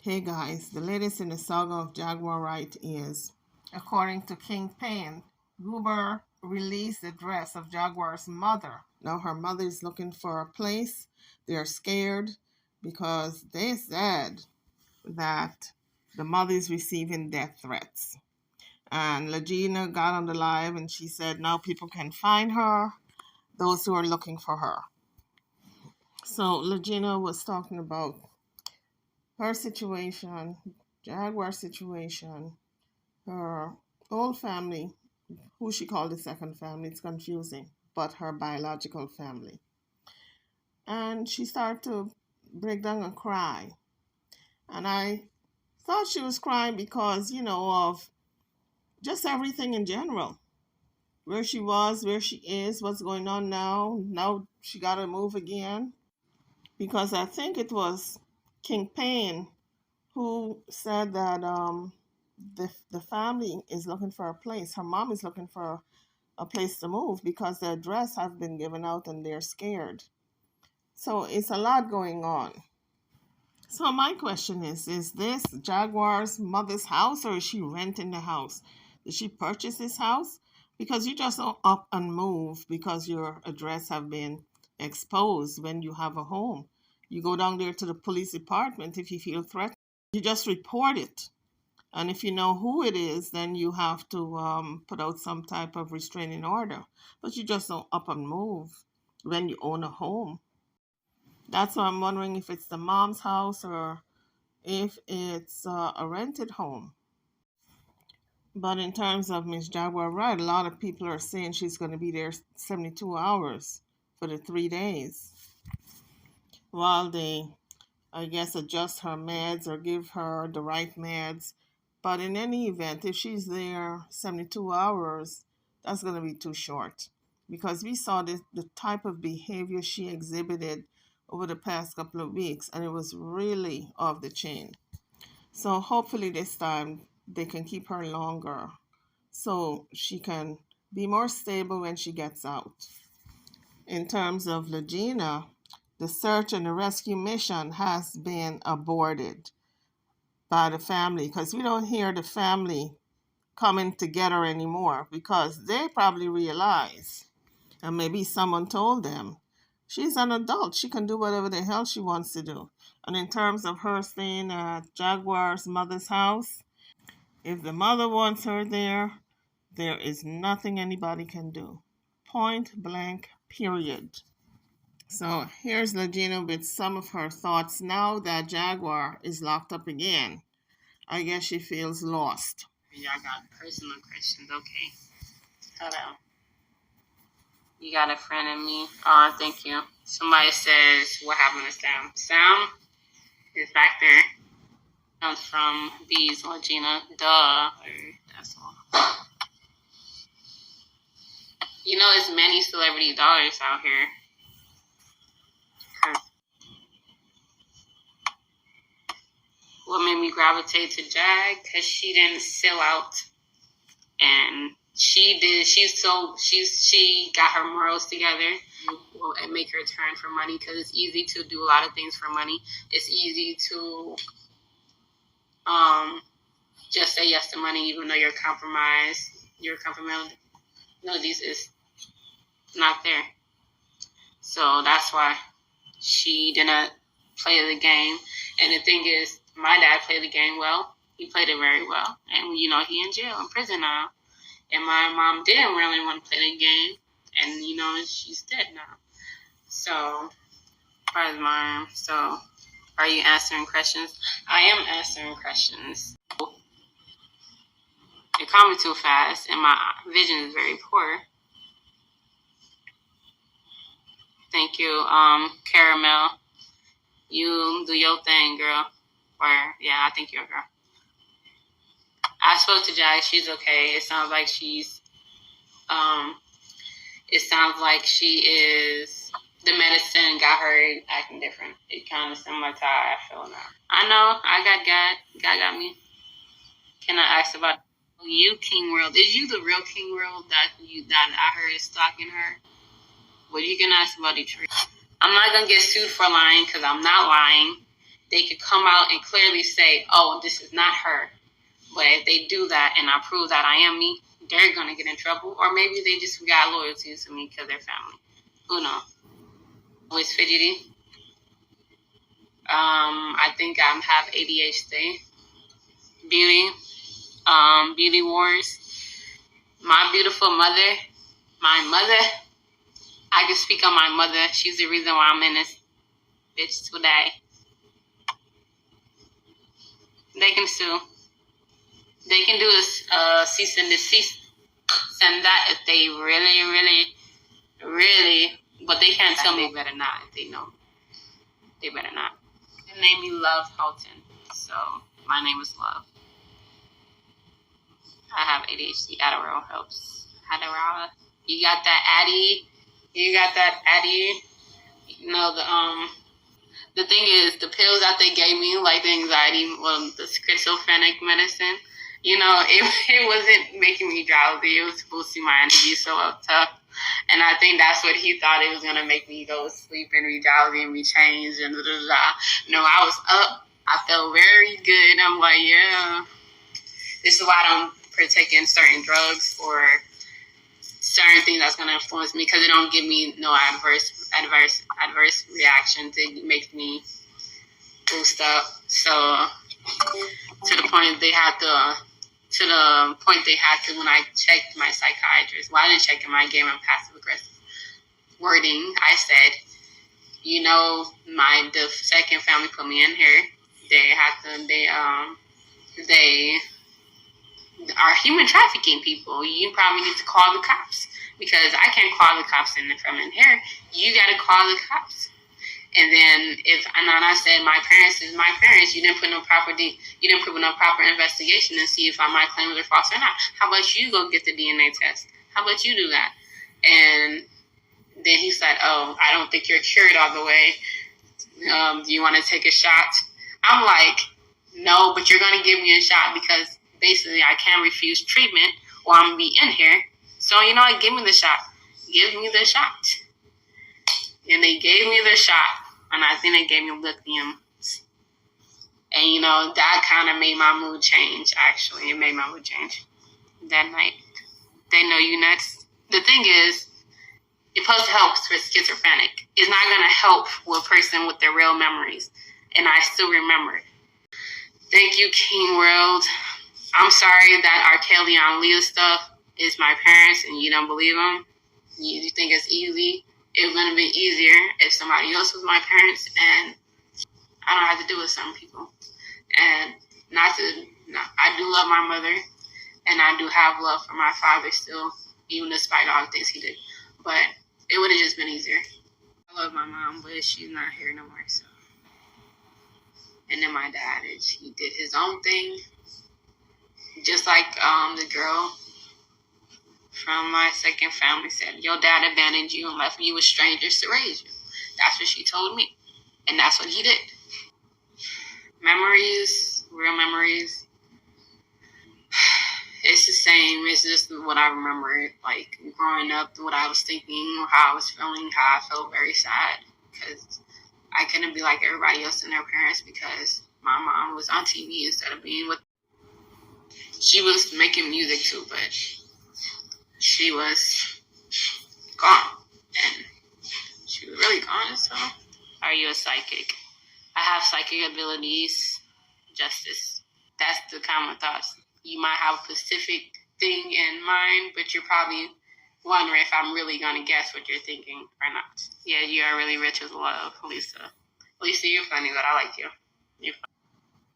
Hey guys, the latest in the saga of Jaguar right is, according to Kingpin, Goober released the address of Jaguar's mother. Now her mother is looking for a place. They're scared because they said that the mother is receiving death threats. And Lagina got on the live and she said now people can find her, those who are looking for her. So Lagina was talking about her situation, Jaguar situation, her old family, who she called the second family, it's confusing, but her biological family. And she started to break down and cry. And I thought she was crying because, of just everything in general. Where she was, where she is, what's going on now. Now she got to move again. Because I think it was King Payne who said that the family is looking for a place. Her mom is looking for a place to move because the address have been given out and they're scared. So it's a lot going on. So my question is this Jaguar's mother's house or is she renting the house? Did she purchase this house? Because you just don't up and move because your address have been exposed when you have a home. You go down there to the police department if you feel threatened. You just report it. And if you know who it is, then you have to put out some type of restraining order. But you just don't up and move when you own a home. That's why I'm wondering if it's the mom's house or if it's a rented home. But in terms of Miss Jaguar, right, a lot of people are saying she's going to be there 72 hours for the 3 days while they, I guess, adjust her meds or give her the right meds. But in any event, if she's there 72 hours, that's going to be too short because we saw the type of behavior she exhibited over the past couple of weeks, and it was really off the chain. So hopefully this time they can keep her longer so she can be more stable when she gets out. In terms of Lagina, the search and the rescue mission has been aborted by the family because we don't hear the family coming together anymore because they probably realize, and maybe someone told them, she's an adult. She can do whatever the hell she wants to do. And in terms of her staying at Jaguar's mother's house, if the mother wants her there is nothing anybody can do. Point blank, period. So here's Lagina with some of her thoughts now that Jaguar is locked up again. I guess she feels lost. Y'all got personal questions, okay? Hold on. You got a friend in me. Oh, thank you. Somebody says, what happened to Sam? Sam is back there. Comes from B's Lagina. Duh. That's all. You know, there's many celebrity daughters out here. What made me gravitate to Jag? Because she didn't sell out. And she did. She got her morals together and make her turn for money because it's easy to do a lot of things for money. It's easy to just say yes to money even though you're compromised. Your compromise is not there. So that's why she didn't play the game. And the thing is, my dad played the game well. He played it very well. And, he in jail, in prison now. And my mom didn't really want to play the game. And, she's dead now. So, as mom. So, are you answering questions? I am answering questions. You're coming too fast, and my vision is very poor. Thank you, Caramel. You do your thing, girl. Or, yeah, I think you're a girl. I spoke to Jag. She's okay. It sounds like she is, the medicine got her acting different. It kind of similar to how I feel now. I know. I got God. God got me. Can I ask about you, King World? Is you the real King World that I heard is stalking her? Well, you can ask about Detroit. I'm not going to get sued for lying because I'm not lying. they could come out and clearly say, oh, this is not her. But if they do that and I prove that I am me, they're going to get in trouble. Or maybe they just got loyalty to me because they're family. Who knows? Always fidgety. I think I have ADHD. Beauty wars. My beautiful mother, my mother, I can speak on my mother. She's the reason why I'm in this bitch today. They can sue. They can do a cease and desist. Send that if they really, but they can't tell me better not if they know. They better not. They name me Love Houghton. So my name is Love. I have ADHD. Adderall helps. Adderall. You got that Addy. You know, the thing is, the pills that they gave me, like the anxiety, the schizophrenic medicine, you know, it wasn't making me drowsy. It was boosting my energy so tough. And I think that's what he thought it was going to make me go sleep and be drowsy and be changed and No, I was up. I felt very good. I'm like, yeah. This is why I don't partake in certain drugs or certain things that's going to influence me, because it don't give me no adverse reactions. It makes me boost up. So to the point they had to when I checked my psychiatrist. Well, I didn't check him. I gave him passive aggressive wording. I said, you know, the second family put me in here. They are human trafficking people. You probably need to call the cops, because I can't call the cops from in here. You got to call the cops. And then I said, my parents is my parents. You didn't put no proper investigation and see if my claims are false or not. How about you go get the DNA test? How about you do that? And then he said, oh, I don't think you're cured all the way. Do you want to take a shot? I'm like, no, but you're going to give me a shot, because basically I can't refuse treatment or I'm going to be in here. So, you know what? Give me the shot. Give me the shot. And they gave me the shot. And I think they gave me lithium. And, you know, that kind of made my mood change, actually. It made my mood change that night. They know you next. The thing is, it's supposed to help with schizophrenic. It's not going to help with a person with their real memories. And I still remember it. Thank you, King World. I'm sorry that R. Kelly on Leah stuff is my parents and you don't believe them. You think it's easy. It would have been easier if somebody else was my parents, and I don't have to do with some people. And I do love my mother, and I do have love for my father still, even despite all the things he did. But it would have just been easier. I love my mom, but she's not here no more. So. And then my dad, he did his own thing, just like the girl from my second family said, your dad abandoned you and left you with strangers to raise you. That's what she told me. And that's what he did. Memories, real memories. It's the same. It's just what I remember, like growing up, what I was thinking, how I was feeling, how I felt very sad. Because I couldn't be like everybody else and their parents, because my mom was on TV instead of being with. She was making music too, but she was gone, and she was really gone. So, are you a psychic? I have psychic abilities. Justice. That's the common thoughts. You might have a specific thing in mind, but you're probably wondering if I'm really going to guess what you're thinking or not. Yeah, you are really rich with love, Lisa. Lisa, you're funny, but I like you. You're funny.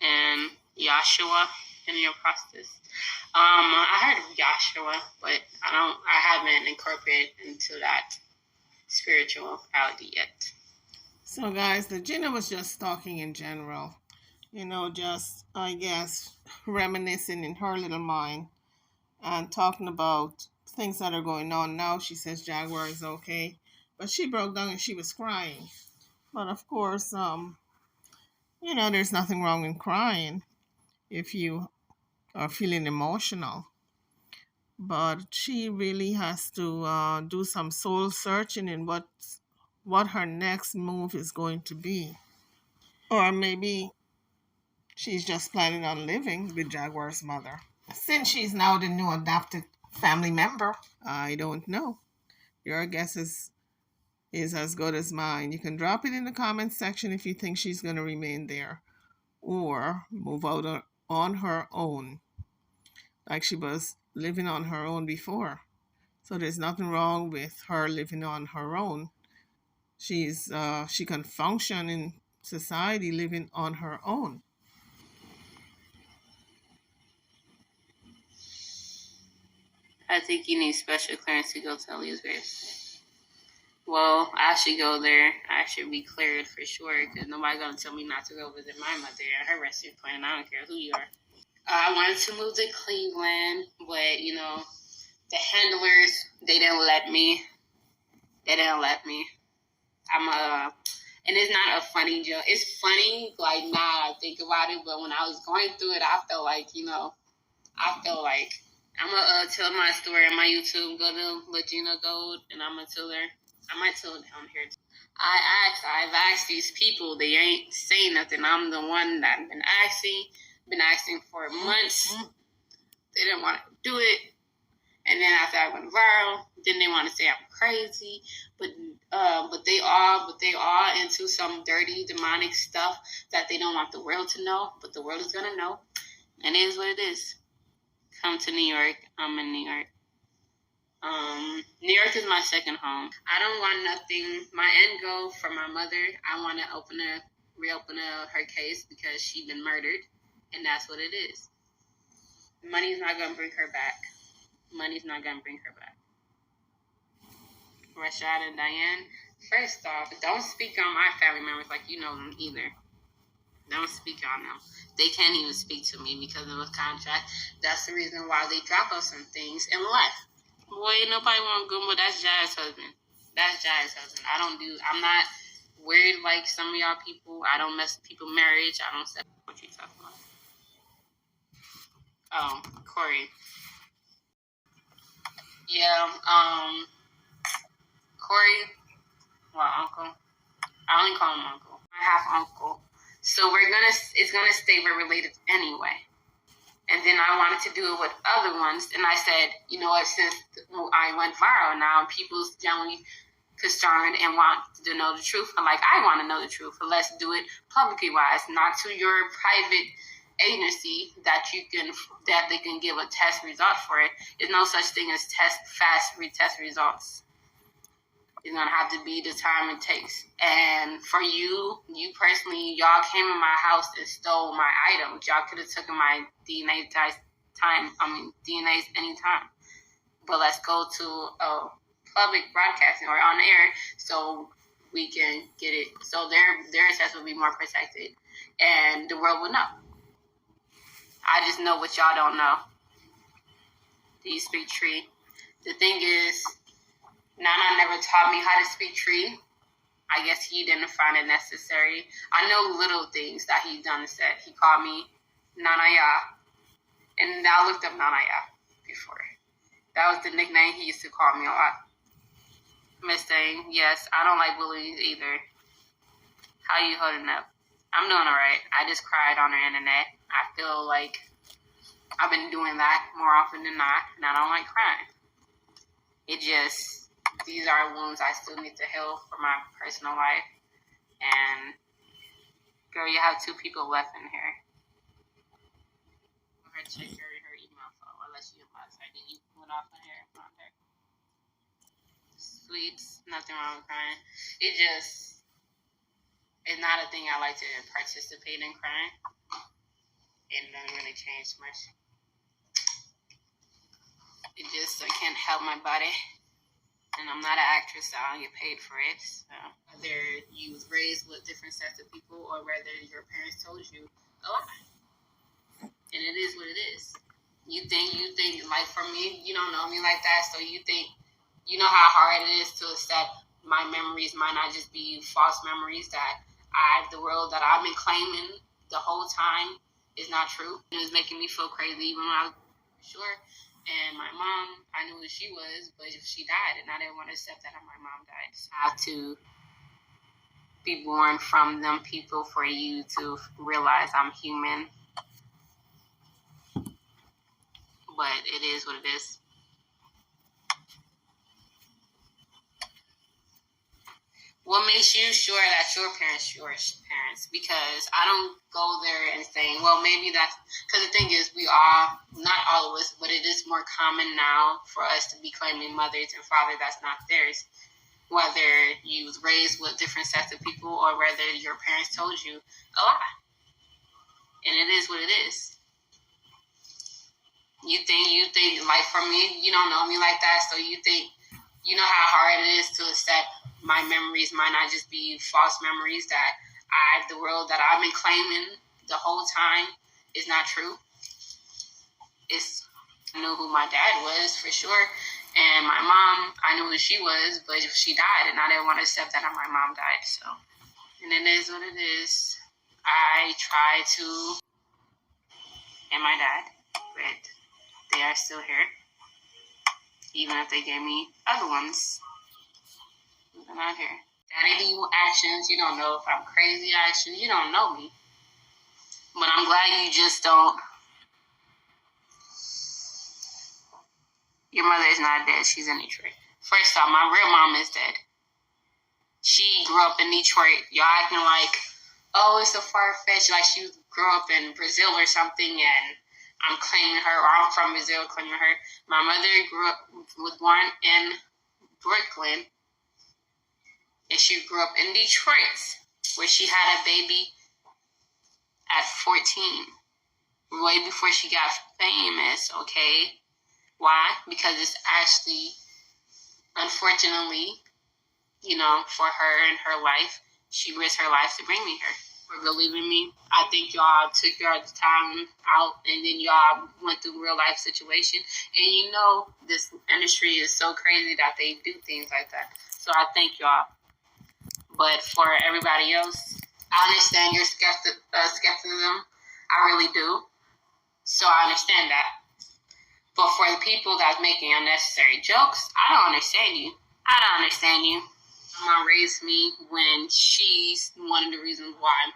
And Joshua in your process. I heard of Joshua, but I haven't incorporated into that spirituality yet. So guys, Lagina was just talking in general, you know, just, I guess, reminiscing in her little mind and talking about things that are going on now. She says Jaguar is okay, but she broke down and she was crying. But of course, you know, there's nothing wrong in crying if you are feeling emotional. But she really has to do some soul searching in what her next move is going to be. Or maybe she's just planning on living with Jaguar's mother, since she's now the new adopted family member. I don't know. Your guess is as good as mine. You can drop it in the comments section if you think she's going to remain there or move out on her own, like she was living on her own before. So there's nothing wrong with her living on her own. She can function in society living on her own. I think you need special clearance to go to Aaliyah's grave. Well, I should go there. I should be cleared for sure because nobody's going to tell me not to go visit my mother at her resting plan. I don't care who you are. I wanted to move to Cleveland, but, you know, the handlers, they didn't let me. And it's not a funny joke. It's funny, like, now I think about it, but when I was going through it, I felt like, I'm going to tell my story on my YouTube. Go to Lagina Gold, and I'm going to tell her. I might tell it down here. I've asked these people. They ain't saying nothing. I'm the one that been asking for months. They didn't want to do it. And then after I went viral, then they want to say I'm crazy. But they all into some dirty, demonic stuff that they don't want the world to know. But the world is going to know. And it is what it is. Come to New York. I'm in New York. New York is my second home. I don't want nothing. My end goal for my mother, I want to reopen her case because she been murdered, and that's what it is. Money's not gonna bring her back. Rashad and Diane. First off, don't speak on my family members like you know them either. Don't speak on them. They can't even speak to me because of a contract. That's the reason why they drop us some things and left. Boy, nobody want Gumbo. That's Jaz's husband. I'm not weird like some of y'all people. I don't mess with people's marriage. I don't say what you talking about. Oh, Corey. Yeah, Corey, well, uncle. I only call him uncle. I have uncle. So it's gonna stay related anyway. And then I wanted to do it with other ones. And I said, you know what, since I went viral now, people's generally concerned and want to know the truth. And like, I want to know the truth. But let's do it publicly wise, not to your private agency that they can give a test result for it. There's no such thing as fast retest results. It's going to have to be the time it takes. And for you personally, y'all came in my house and stole my items. Y'all could have taken my DNAs anytime. But let's go to a public broadcasting or on air so we can get it. So their test will be more protected. And the world will know. I just know what y'all don't know. Do you speak tree? The thing is, Nana never taught me how to speak tree. I guess he didn't find it necessary. I know little things that he's done and said. He called me Nanaya. And I looked up Nanaya before. That was the nickname he used to call me a lot. Mustang, yes, I don't like bullies either. How you holding up? I'm doing alright. I just cried on the internet. I feel like I've been doing that more often than not, and I don't like crying. These are wounds I still need to heal for my personal life. And, girl, you have 2 people left in here. Her check her email phone, unless you last night. You went off in here. Sweets, nothing wrong with crying. It's not a thing I like to participate in crying. It doesn't really change much. I can't help my body. And I'm not an actress, so I don't get paid for it. So whether you was raised with different sets of people or whether your parents told you a lie. And it is what it is. You think, like for me, you don't know me like that, so you think, you know how hard it is to accept my memories might not just be false memories, that the world that I've been claiming the whole time is not true. It was making me feel crazy even when I was sure. And my mom, I knew who she was, but she died, and I didn't want to accept that my mom died. So I have to be born from them people for you to realize I'm human. But it is what it is. What makes you sure that your parents, Because I don't go there and saying, well, maybe that's, because the thing is, we all, not all of us, but it is more common now for us to be claiming mothers and fathers that's not theirs. Whether you was raised with different sets of people or whether your parents told you a lie. And it is what it is. You think, like for me, you don't know me like that, so you think, you know how hard it is to accept my memories might not just be false memories, that the world that I've been claiming the whole time is not true. I knew who my dad was for sure, and my mom, I knew who she was, but she died, and I didn't want to accept that my mom died, so. And it is what it is. I try to, and my dad, but they are still here, even if they gave me other ones. They're not here. Daddy actions, you don't know if I'm crazy actions, you don't know me. But I'm glad you just don't. Your mother is not dead, she's in Detroit. First off, my real mom is dead. She grew up in Detroit. Y'all acting like, oh, it's a far-fetched, like she grew up in Brazil or something, and I'm claiming her, or I'm from Brazil claiming her. My mother was born in Brooklyn, and she grew up in Detroit, where she had a baby at 14, way before she got famous, okay? Why? Because it's actually, unfortunately, for her and her life, she risked her life to bring me here. For believing me, I think y'all took your time out, and then y'all went through real life situation. And this industry is so crazy that they do things like that. So I thank y'all. But for everybody else, I understand your skepticism. I really do. So I understand that. But for the people that's making unnecessary jokes, I don't understand you. Mama raised me when she's one of the reasons why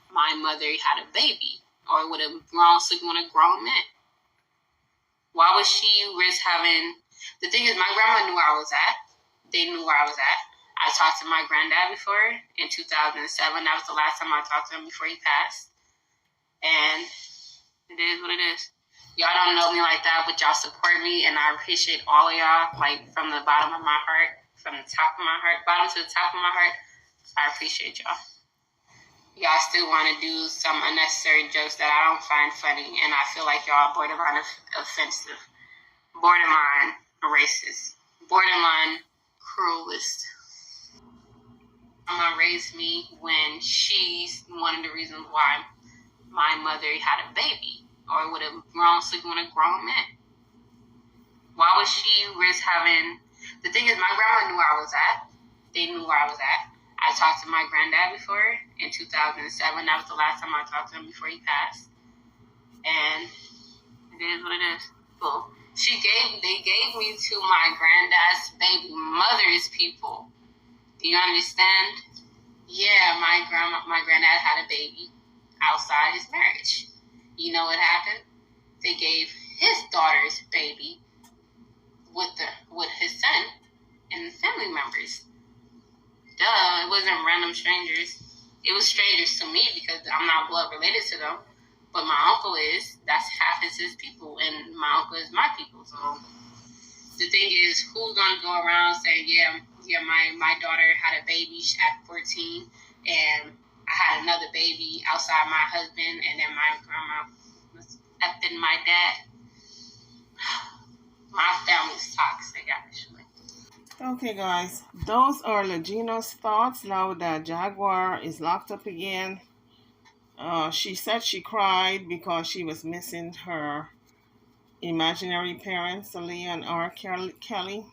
my mother had a baby, or would have sleeping with a grown man. Why would she risk having? The thing is, my grandma knew where I was at. They knew where I was at. I talked to my granddad before in 2007. That was the last time I talked to him before he passed. And it is what it is. Y'all don't know me like that, but y'all support me, and I appreciate all of y'all, like from the bottom of my heart, from the top of my heart, bottom to the top of my heart. I appreciate y'all. Y'all still want to do some unnecessary jokes that I don't find funny, and I feel like y'all borderline offensive, borderline racist, borderline cruelist. Mama raised me when she's one of the reasons why my mother had a baby, or would have sleeping with a grown man. Why would she risk having? The thing is, my grandma knew where I was at. They knew where I was at. I talked to my granddad before in 2007. That was the last time I talked to him before he passed. And it is what it is. Cool. They gave me to my granddad's baby mother's people. Do you understand? Yeah, my granddad had a baby outside his marriage. You know what happened? They gave his daughter's baby with his son and the family members. Duh, it wasn't random strangers. It was strangers to me because I'm not blood related to them. But my uncle is. That's half his people, and my uncle is my people. So the thing is, who's gonna go around saying, yeah, my daughter had a baby at 14, and I had another baby outside my husband, and then my grandma was effing my dad. My family's toxic, actually. Okay, guys, those are Lagina's thoughts now that Jaguar is locked up again. She said she cried because she was missing her imaginary parents, Aaliyah and R. Kelly.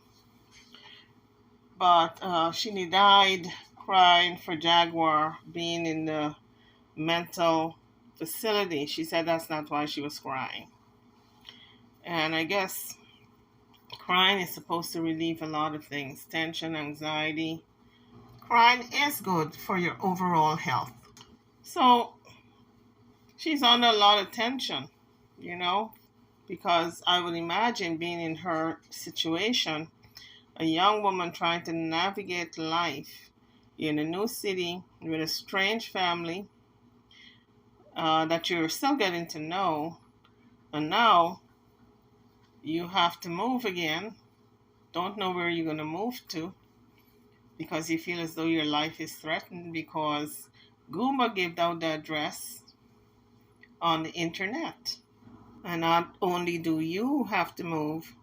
But she died crying for Jaguar being in the mental facility. She said that's not why she was crying. And I guess crying is supposed to relieve a lot of things: tension, anxiety, Crying is good for your overall health. So she's under a lot of tension, you know, because I would imagine being in her situation, a young woman trying to navigate life in a new city with a strange family that you're still getting to know, and now you have to move again. Don't know where you're going to move to because you feel as though your life is threatened because Goomba gave out the address on the internet. And not only do you have to move,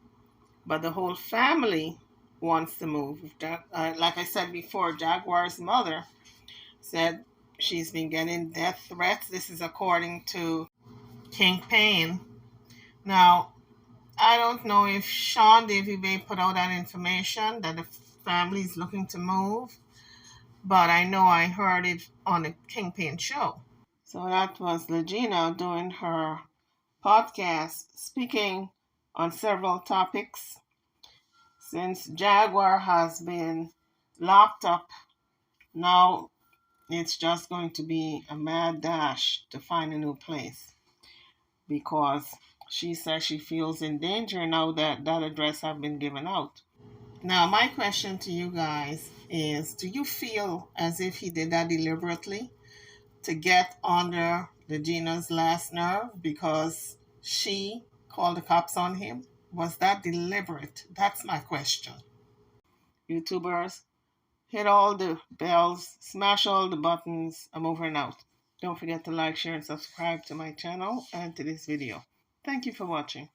but the whole family wants to move. Like I said before, Jaguar's mother said she's been getting death threats. This is according to King Payne. Now, I don't know if Sean Davy Bay put out that information that the family is looking to move, but I know I heard it on the King Payne show. So that was Lagina doing her podcast, speaking on several topics. Since Jaguar has been locked up, now it's just going to be a mad dash to find a new place because she says she feels in danger now that that address have been given out. Now, my question to you guys is, do you feel as if he did that deliberately to get under Regina's last nerve because she called the cops on him? Was that deliberate? That's my question. YouTubers, hit all the bells, smash all the buttons. I'm over and out. Don't forget to like, share, and subscribe to my channel and to this video. Thank you for watching.